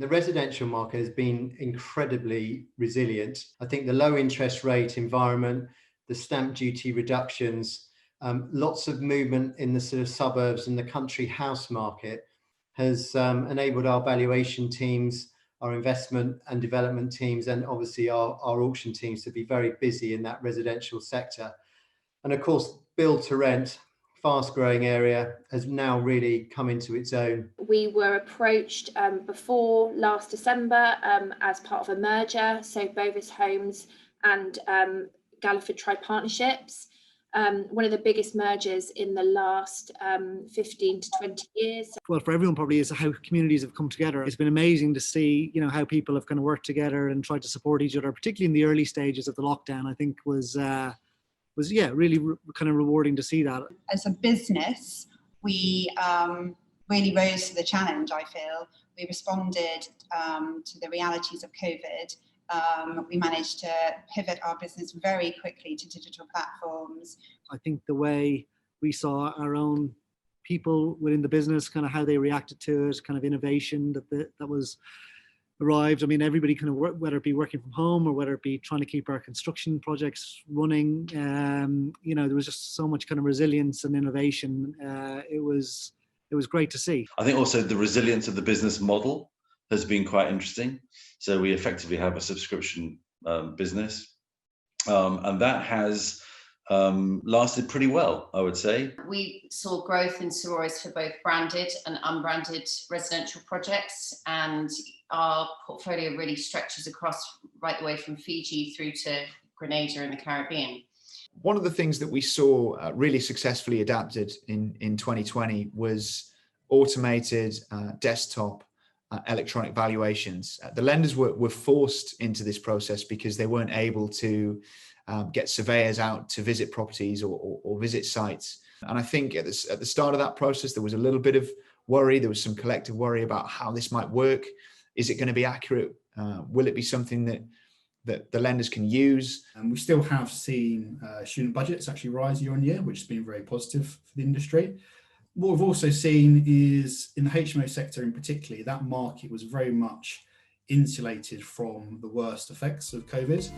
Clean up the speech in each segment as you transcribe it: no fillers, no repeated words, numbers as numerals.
The residential market has been incredibly resilient. I think the low interest rate environment, the stamp duty reductions, lots of movement in the sort of suburbs and the country house market has enabled our valuation teams, our investment and development teams, and obviously our auction teams to be very busy in that residential sector. And of course, build to rent, fast growing area, has now really come into its own. We were approached before last December as part of a merger, so Bovis Homes and Galliford Tribe Partnerships. One of the biggest mergers in the last 15 to 20 years. Well, for everyone probably is how communities have come together. It's been amazing to see, how people have kind of worked together and tried to support each other, particularly in the early stages of the lockdown. I think was really kind of rewarding to see that. As a business, we really rose to the challenge, I feel. We responded to the realities of COVID. We managed to pivot our business very quickly to digital platforms. I think the way we saw our own people within the business, kind of how they reacted to it, kind of innovation that was arrived. I mean, everybody kind of whether it be working from home or whether it be trying to keep our construction projects running, there was just so much kind of resilience and innovation. It was great to see. I think also the resilience of the business model has been quite interesting. So we effectively have a subscription business, and that has lasted pretty well, I would say. We saw growth in Sororis for both branded and unbranded residential projects, and our portfolio really stretches across right the way from Fiji through to Grenada in the Caribbean. One of the things that we saw really successfully adapted in 2020 was automated desktop electronic valuations. The lenders were forced into this process because they weren't able to get surveyors out to visit properties or visit sites. And I think at the start of that process, there was a little bit of worry. There was some collective worry about how this might work. Is it going to be accurate? Will it be something that the lenders can use? And we still have seen student budgets actually rise year on year, which has been very positive for the industry. What we've also seen is in the HMO sector in particular, that market was very much insulated from the worst effects of COVID.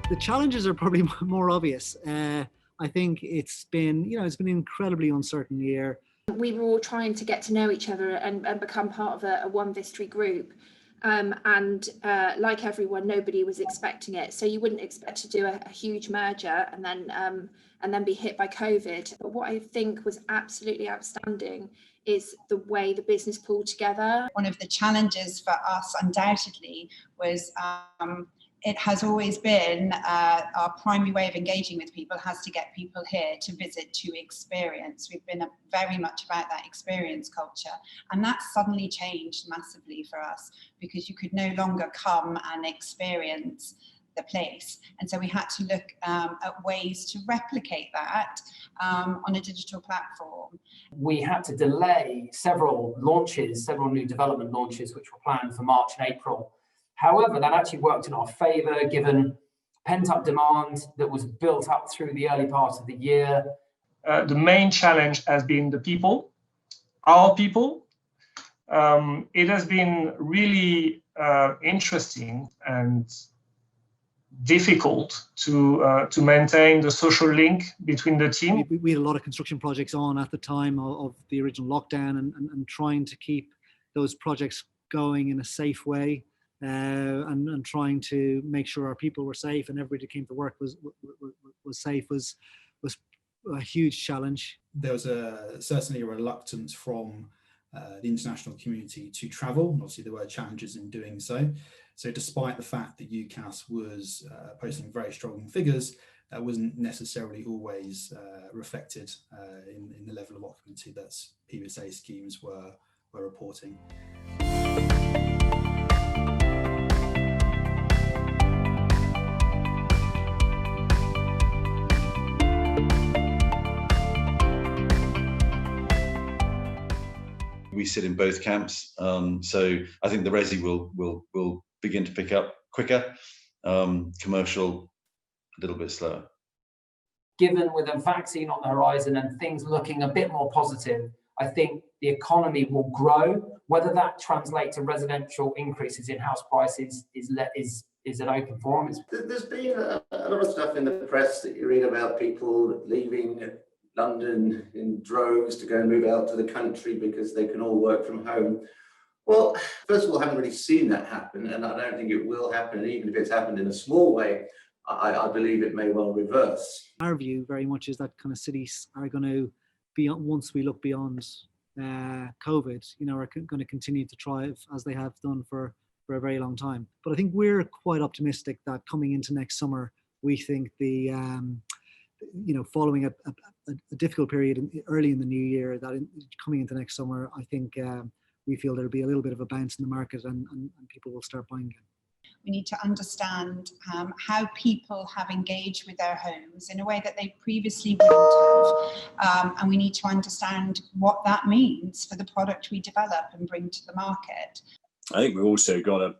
The challenges are probably more obvious. I think it's been an incredibly uncertain year. We were all trying to get to know each other and become part of a One Vistry group. And like everyone, nobody was expecting it. So you wouldn't expect to do a huge merger and then be hit by COVID. But what I think was absolutely outstanding is the way the business pulled together. One of the challenges for us undoubtedly was it has always been our primary way of engaging with people has to get people here to visit, to experience. We've been very much about that experience culture, and that's suddenly changed massively for us because you could no longer come and experience the place, and so we had to look at ways to replicate that on a digital platform. We had to delay several new development launches which were planned for March and April. However, that actually worked in our favour, given pent-up demand that was built up through the early part of the year. The main challenge has been the people, our people. It has been really interesting and difficult to maintain the social link between the team. We had a lot of construction projects on at the time of the original lockdown, and trying to keep those projects going in a safe way. And trying to make sure our people were safe and everybody that came to work was safe was a huge challenge. There was certainly a reluctance from the international community to travel, and obviously there were challenges in doing so. So despite the fact that UCAS was posting very strong figures, that wasn't necessarily always reflected in the level of occupancy that PBSA schemes were reporting. We sit in both camps, so I think the Resi will begin to pick up quicker. Commercial, a little bit slower. Given with a vaccine on the horizon and things looking a bit more positive, I think the economy will grow. Whether that translates to residential increases in house prices is an open forum. There's been a lot of stuff in the press that you read about people leaving London in droves to go and move out to the country because they can all work from home. Well, first of all, I haven't really seen that happen, and I don't think it will happen. And even if it's happened in a small way, I believe it may well reverse. Our view very much is that kind of cities are going to be, once we look beyond COVID, are going to continue to thrive as they have done for a very long time. But I think we're quite optimistic that coming into next summer, we think the following a difficult period early in the new year, that coming into next summer, I think we feel there'll be a little bit of a bounce in the market and people will start buying again. We need to understand how people have engaged with their homes in a way that they previously wouldn't have. And we need to understand what that means for the product we develop and bring to the market. I think we've also got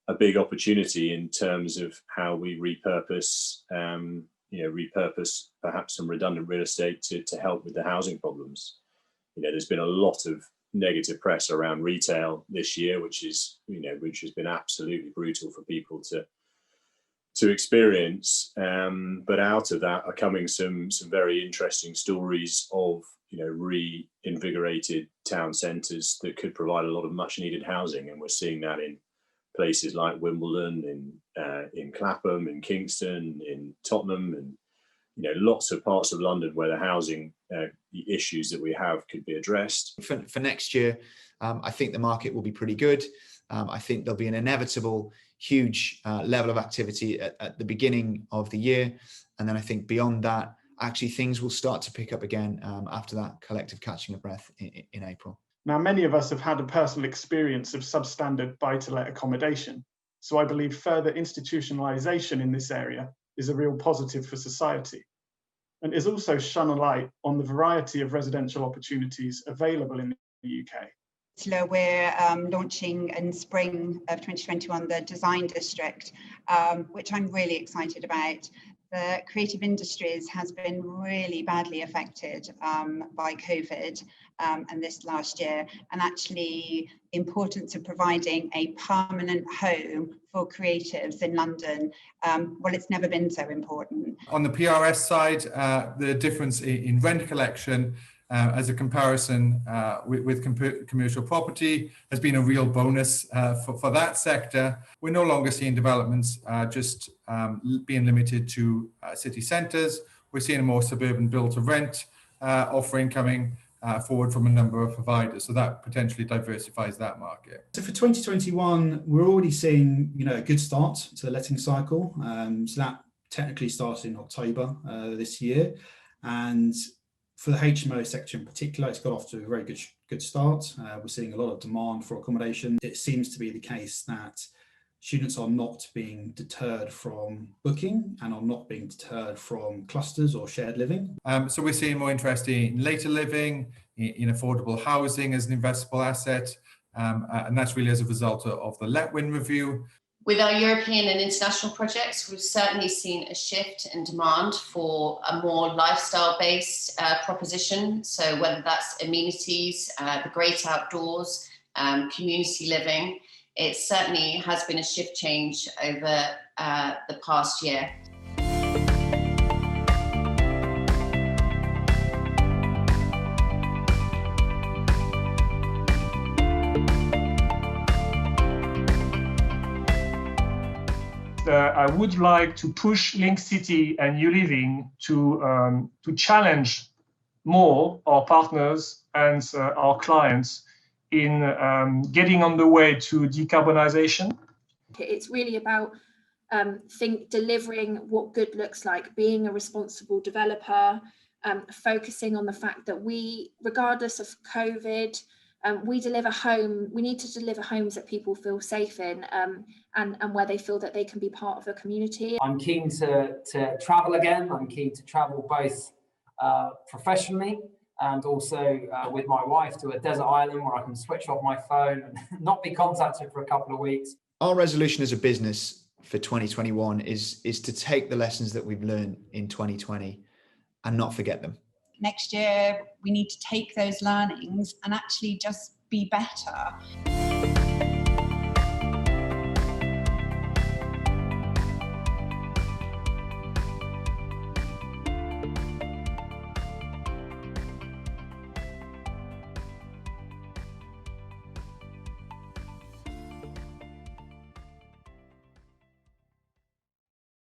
a big opportunity in terms of how we repurpose perhaps some redundant real estate to help with the housing problems. There's been a lot of negative press around retail this year, which has been absolutely brutal for people to experience. But out of that are coming some very interesting stories of reinvigorated town centres that could provide a lot of much needed housing, and we're seeing that in places like Wimbledon, in Clapham, in Kingston, in Tottenham, and lots of parts of London where the housing issues that we have could be addressed. For next year, I think the market will be pretty good. I think there'll be an inevitable huge level of activity at the beginning of the year. And then I think beyond that, actually things will start to pick up again after that collective catching of breath in April. Now, many of us have had a personal experience of substandard buy-to-let accommodation. So I believe further institutionalisation in this area is a real positive for society, and is also shone a light on the variety of residential opportunities available in the UK. We're launching in spring of 2021 the Design District, which I'm really excited about. The creative industries has been really badly affected by COVID and this last year, and actually the importance of providing a permanent home for creatives in London, well, it's never been so important. On the PRS side, the difference in rent collection as a comparison with commercial property has been a real bonus for that sector. We're no longer seeing developments just being limited to city centres. We're seeing a more suburban build-to-rent offering coming forward from a number of providers, so that potentially diversifies that market. So for 2021, we're already seeing a good start to the letting cycle. So that technically started in October this year, and for the HMO sector in particular, it's got off to a very good start. We're seeing a lot of demand for accommodation. It seems to be the case that students are not being deterred from booking and are not being deterred from clusters or shared living. So we're seeing more interest in later living, in affordable housing as an investable asset, and that's really as a result of the Letwin review. With our European and international projects, we've certainly seen a shift in demand for a more lifestyle-based proposition. So whether that's amenities, the great outdoors, community living, it certainly has been a shift change over the past year. I would like to push Link City and New Living to challenge more our partners and our clients in getting on the way to decarbonization. It's really about delivering what good looks like, being a responsible developer, focusing on the fact that we, regardless of COVID, we need to deliver homes that people feel safe in and where they feel that they can be part of a community. I'm keen to travel again. I'm keen to travel both professionally and also with my wife to a desert island where I can switch off my phone and not be contacted for a couple of weeks. Our resolution as a business for 2021 is to take the lessons that we've learned in 2020 and not forget them. Next year, we need to take those learnings and actually just be better.